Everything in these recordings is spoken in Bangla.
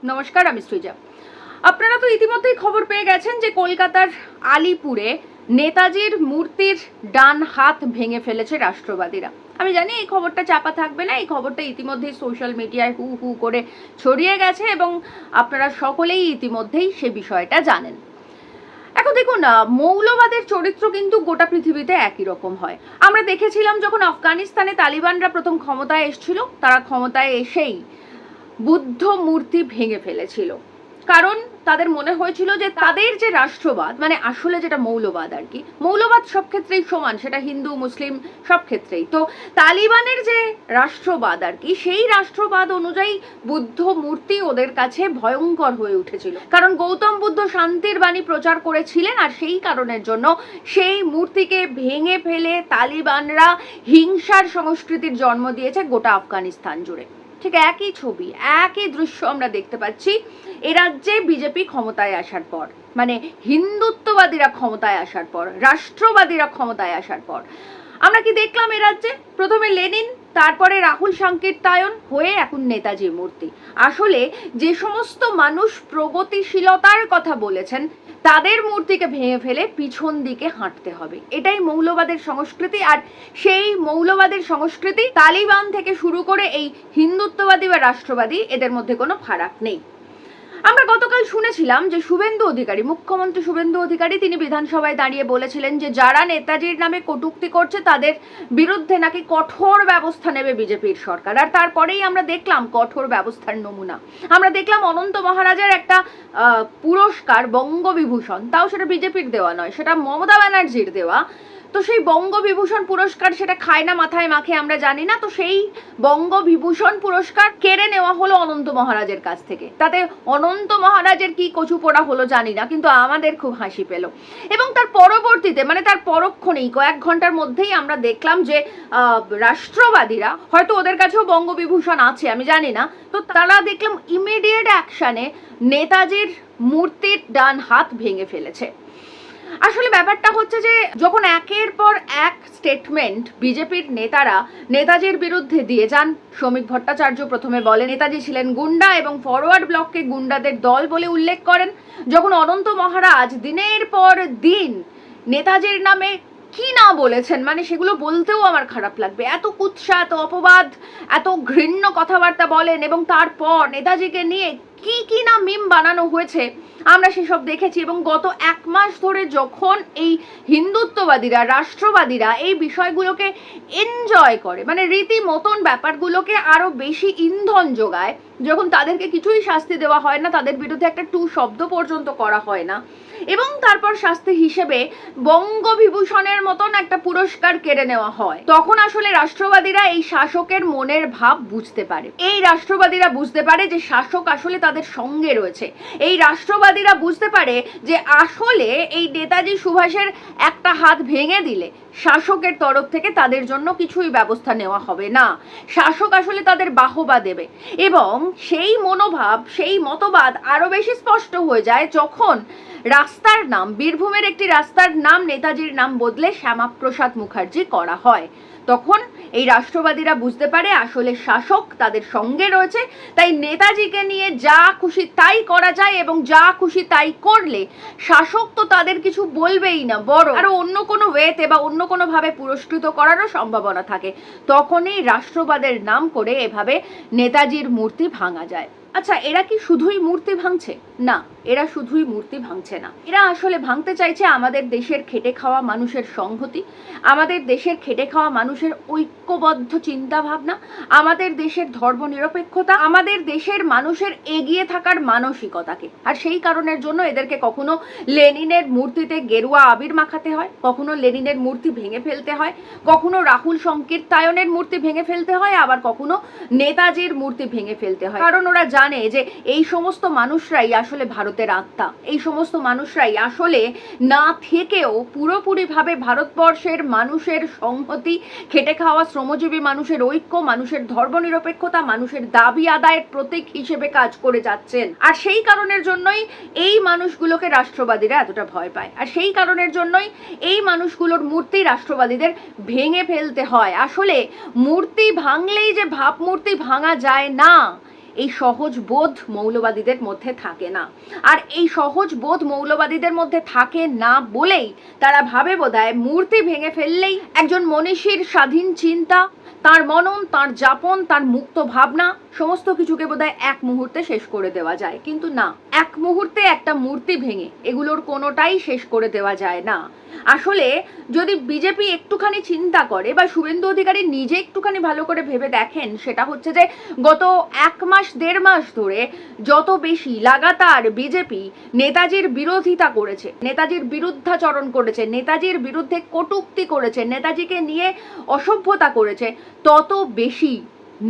নমস্কার, আমি সৃজা। আপনারা তো ইতিমধ্যেই খবর পেয়ে গেছেন যে কলকাতার আলিপুরে নেতাজির মূর্তির ডান হাত ভেঙে ফেলেছে রাষ্ট্রবাদীরা। আমি জানি এই খবরটা চাপা থাকবে না, এই খবরটা ইতিমধ্যেই সোশ্যাল মিডিয়ায় হু হু করে ছড়িয়ে গেছে এবং আপনারা সকলেই ইতিমধ্যেই সে বিষয়টা জানেন। এখন দেখুন, মৌলবাদের চরিত্র কিন্তু গোটা পৃথিবীতে একই রকম হয়। আমরা দেখেছিলাম যখন আফগানিস্তানে তালিবানরা প্রথম ক্ষমতায় এসেছিল, তারা ক্ষমতায় এসেই বুদ্ধ মূর্তি ভেঙে ফেলেছিল, কারণ তাদের মনে হয়েছিল যে তাদের যে রাষ্ট্রবাদ, মানে আসলে যেটা মৌলবাদ আর কি, মৌলবাদ সব ক্ষেত্রেই সমান, সেটা হিন্দু মুসলিম সব ক্ষেত্রেই। তো তালিবানের যে রাষ্ট্রবাদ আর কি, সেই রাষ্ট্রবাদ অনুযায়ী বুদ্ধ মূর্তি ওদের কাছে ভয়ঙ্কর হয়ে উঠেছিল, কারণ গৌতম বুদ্ধ শান্তির বাণী প্রচার করেছিলেন, আর সেই কারণের জন্য সেই মূর্তিকে ভেঙে ফেলে তালিবানরা হিংসার সংস্কৃতির জন্ম দিয়েছে গোটা আফগানিস্তান জুড়ে। ঠিক একই ছবি, একই দৃশ্য আমরা দেখতে পাচ্ছি এ রাজ্যে বিজেপি ক্ষমতায় আসার পর, মানে হিন্দুত্ববাদীরা ক্ষমতায় আসার পর, রাষ্ট্রবাদীরা ক্ষমতায় আসার পর। আমরা কি দেখলাম এ রাজ্যে? প্রথমে লেনিন, তারপরে রাহুল সংকীর্তায়ন হয়ে এখন নেতাজির মূর্তি। আসলে যে সমস্ত মানুষ প্রগতিশীলতার কথা বলেছেন তাদের মূর্তিকে ভেঙে ফেলে পিছন দিকে হাঁটতে হবে, এটাই মৌলবাদের সংস্কৃতি। আর সেই মৌলবাদের সংস্কৃতি তালিবান থেকে শুরু করে এই হিন্দুত্ববাদী বা রাষ্ট্রবাদী, এদের মধ্যে কোনো ফারাক নেই। আমরা গতকাল শুনেছিলাম যে শুভেন্দু অধিকারী, মুখ্যমন্ত্রী শুভেন্দু অধিকারী, তিনি বিধানসভায় দাঁড়িয়ে বলেছিলেন যে যারা নেতাজির নামে কটূক্তি করছে তাদের বিরুদ্ধে নাকি কঠোর ব্যবস্থা নেবে বিজেপির সরকার। আর তারপরেই আমরা দেখলাম কঠোর ব্যবস্থার নমুনা। আমরা দেখলাম অনন্ত মহারাজের একটা পুরস্কার, বঙ্গবিভূষণ, তাও সেটা বিজেপির দেওয়া নয়, সেটা মমতা ব্যানার্জির দেওয়া। তো সেই বঙ্গবিভূষণ পুরস্কার সেটা খায় না মাথায় মাখে আমরা জানি না, তো সেই বঙ্গবিভূষণ পুরস্কার কেড়ে নেওয়া হলো অনন্ত মহারাজের কাছ থেকে। তাতে অনন্ত মহারাজের কি কচু পোড়া হলো জানি না, কিন্তু আমাদের খুব হাসি পেল। এবং তার পরবর্তীতে, মানে তার পরক্ষণেই কয়েক ঘন্টার মধ্যেই আমরা দেখলাম যে রাষ্ট্রবাদীরা, হয়তো ওদের কাছেও বঙ্গবিভূষণ আছে আমি জানি না, তো তারা দেখলাম ইমিডিয়েট অ্যাকশনে নেতাজির মূর্তির ডান হাত ভেঙে ফেলেছে। আসলে ব্যাপারটা হচ্ছে যে যখন একের পর এক স্টেটমেন্ট বিজেপির নেতারা নেতাজির বিরুদ্ধে দিয়ে যান, শ্রমিক ভট্টাচার্য প্রথমে বলে নেতাজি ছিলেন গুন্ডা এবং ফরওয়ার্ড ব্লককে গুন্ডাদের দল বলে উল্লেখ করেন, যখন অনন্ত মহারাজ দিনের পর দিন নেতাজির নামে কি না বলেছেন, মানে সেগুলো বলতেও আমার খারাপ লাগবে, এত কুৎসা, এত অপবাদ, এত ঘৃণ্য কথাবার্তা বলেন, এবং তারপর নেতাজিকে নিয়ে কি কি না মিম বানানো হয়েছে আমরা সেসব দেখেছি। এবং গত এক মাস ধরে যখন এই হিন্দুত্ববাদীরা, রাষ্ট্রবাদীরা এই বিষয়গুলোকে এনজয় করে, মানে রীতিমতন ব্যাপারগুলোকে আরো বেশি ইন্ধন যোগায়, যখন তাদেরকে কিছুই শাস্তি দেওয়া হয় না, তাদের বিরুদ্ধে একটা টু শব্দ পর্যন্ত করা হয় না, এবং তারপর শাস্তি হিসেবে বঙ্গবিভূষণের মতন একটা পুরস্কার কেড়ে নেওয়া হয়, তখন আসলে রাষ্ট্রবাদীরা এই শাসকের মনের ভাব বুঝতে পারে। এই রাষ্ট্রবাদীরা বুঝতে পারে যে শাসক আসলে তাদের সঙ্গে রয়েছে। এই রাষ্ট্রবাদীরা বুঝতে পারে যে আসলে এই নেতাজি সুভাষের একটা হাত ভেঙে দিলে শাসকের তরফ থেকে তাদের জন্য কিছুই ব্যবস্থা নেওয়া হবে না, শাসক আসলে তাদের বাহবা দেবে। এবং সেই মনোভাব, সেই মতবাদ আরো বেশি স্পষ্ট হয়ে যায় যখন রাস্তার নাম, বীরভূমের একটি রাস্তার নাম নেতাজির নাম বদলে শ্যামাপ্রসাদ মুখার্জি করা হয়। তখন এই রাষ্ট্রবাদীরা বুঝতে পারে আসলে শাসক তাদের সঙ্গে রয়েছে, তাই নেতাজিকে নিয়ে যা খুশি তাই করা যায়, এবং যা খুশি তাই করলে শাসক তো তাদের কিছু বলবেই না, বরং আরো অন্য কোনো ওয়েতে বা অন্য কোনো ভাবে পুরস্কৃত করারও সম্ভাবনা থাকে। তখনই রাষ্ট্রবাদের নাম করে এভাবে নেতাজির মূর্তি ভাঙা যায়। আচ্ছা, এরা কি শুধুই মূর্তি ভাঙছে? না, এরা শুধুই মূর্তি ভাঙছে না, এরা আসলে ভাঙতে চাইছে আমাদের দেশের খেটে খাওয়া মানুষের সংহতি, আমাদের দেশের খেটে খাওয়া মানুষের ঐক্যবদ্ধ চিন্তা ভাবনা, আমাদের দেশের ধর্মনিরপেক্ষতা, আমাদের দেশের মানুষের এগিয়ে থাকার মানসিকতাকে। আর সেই কারণের জন্য এদেরকে কখনো লেনিনের মূর্তিতে গেরুয়া আবির মাখাতে হয়, কখনো লেনিনের মূর্তি ভেঙে ফেলতে হয়, কখনো রাহুল সংকীর্তায়নের মূর্তি ভেঙে ফেলতে হয়, আবার কখনো নেতাজির মূর্তি ভেঙে ফেলতে হয়, কারণ ওরা জানে যে এই সমস্ত মানুষরাই আসলে ভারতের আত্মা, এই সমস্ত মানুষরাই আসলে না থেকেও পুরোপুরিভাবে ভারতবর্ষের মানুষের সংহতি, খেটে খাওয়া শ্রমজীবী মানুষের ঐক্য, মানুষের ধর্মনিরপেক্ষতা, মানুষের দাবি আদায়ের প্রতীক হিসেবে কাজ করে যাচ্ছেন। আর সেই কারণের জন্যই এই মানুষগুলোকে রাষ্ট্রবাদীরা এতটা ভয় পায়, আর সেই কারণের জন্যই এই মানুষগুলোর মূর্তি রাষ্ট্রবাদীদের ভেঙে ফেলতে হয়। আসলে মূর্তি ভাঙলেই যে ভাবমূর্তি ভাঙা যায় না, এই সহজ বোধ মৌলবাদীদের মধ্যে থাকে না। আর এই সহজ বোধ মৌলবাদীদের মধ্যে থাকে না বলেই তারা ভাবে বোধহয় মূর্তি ভেঙে ফেললেই একজন মনীষীর স্বাধীন চিন্তা, তার মনন, তার যাপন, তার মুক্ত ভাবনা সমস্ত কিছুকে বোধহয় এক মুহূর্তে শেষ করে দেওয়া যায়। কিন্তু না, এক মুহূর্তে একটা মূর্তি ভেঙে এগুলোর কোনোটাই শেষ করে দেওয়া যায় না। আসলে যদি বিজেপি একটুখানি চিন্তা করে বা শুভেন্দু অধিকারী নিজে একটুখানি ভালো করে ভেবে দেখেন, সেটা হচ্ছে যে গত 1-1.5 মাস ধরে যত বেশি লাগাতার বিজেপি নেতাজির বিরোধিতা করেছে, নেতাজির বিরুদ্ধাচরণ করেছে, নেতাজির বিরুদ্ধে কটূক্তি করেছে, নেতাজিকে নিয়ে অসভ্যতা করেছে, তত বেশি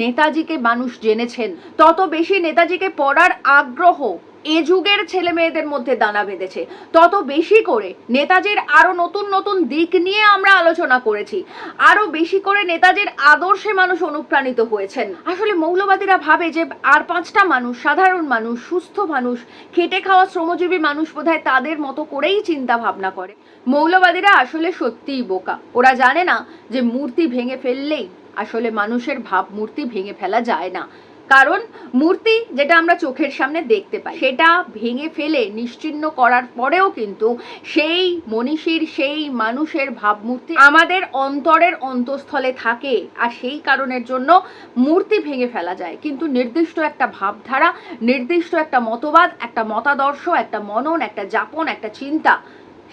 নেতাজিকে মানুষ জেনেছেন, তত বেশি নেতাজিকে পড়ার আগ্রহ এ যুগের ছেলে মেয়েদের মধ্যে দানা বেঁধেছে, তত বেশি করে নেতাজির আরো নতুন নতুন দিক নিয়ে আমরা আলোচনা করেছি, আরো বেশি করে নেতাজির আদর্শে মানুষ অনুপ্রাণিত হয়েছেন। আসলে মৌলবাদীরা ভাবে যে আর 5টা মানুষ, সাধারণ মানুষ, সুস্থ মানুষ, খেটে খাওয়া শ্রমজীবী মানুষ বোধহয় তাদের মতো করেই চিন্তা ভাবনা করে। মৌলবাদীরা আসলে সত্যিই বোকা। ওরা জানে না যে মূর্তি ভেঙে ফেললেই আসলে মানুষের ভাবমূর্তি ভেঙে ফেলা যায় না। কারণ মূর্তি যেটা আমরা চোখের সামনে দেখতে পাই, সেটা ভেঙে ফেলে নিশ্চিহ্ন করার পরেও কিন্তু সেই মনীষীর, সেই মানুষের ভাবমূর্তি আমাদের অন্তরের অন্তঃস্থলে থাকে। আর সেই কারণের জন্য মূর্তি ভেঙে ফেলা যায়, কিন্তু নির্দিষ্ট একটা ভাবধারা, নির্দিষ্ট একটা মতবাদ, একটা মতাদর্শ, একটা মনন, একটা যাপন, একটা চিন্তা,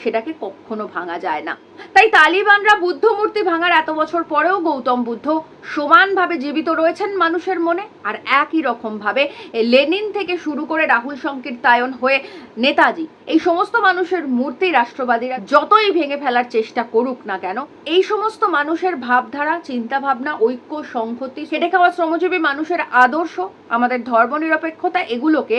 সেটাকে কখনো ভাঙা যায় না। তাই তালিবানরা বুদ্ধ মূর্তি ভাঙার এত বছর পরেও গৌতম বুদ্ধ সমানভাবে জীবিত রয়েছেন মানুষের মনে। আর একই রকম ভাবে লেনিন থেকে শুরু করে রাহুল সংকীর্তায়ন হয়ে নেতাজি, এই সমস্ত মানুষের মূর্তি রাষ্ট্রবাদীরা যতই ভেঙে ফেলার চেষ্টা করুক না কেন, এই সমস্ত মানুষের ভাবধারা, চিন্তা ভাবনা, ঐক্য, সংহতি, খেটে খাওয়া শ্রমজীবী মানুষের আদর্শ, আমাদের ধর্মনিরপেক্ষতা, এগুলোকে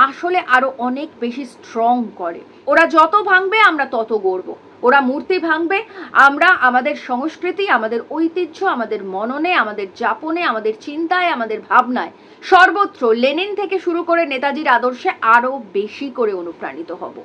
আসলে আরো অনেক বেশি স্ট্রং করে। ওরা যত ভাঙবে আমরা তত গড়ব। ওরা মূর্তি ভাঙবে, আমরা আমাদের সংস্কৃতি, আমাদের ঐতিহ্য, আমাদের মননে, আমাদের যাপনে, আমাদের চিন্তায়, আমাদের ভাবনায় সর্বত্র লেনিন থেকে শুরু করে নেতাজির আদর্শে আরো বেশি করে অনুপ্রাণিত হব।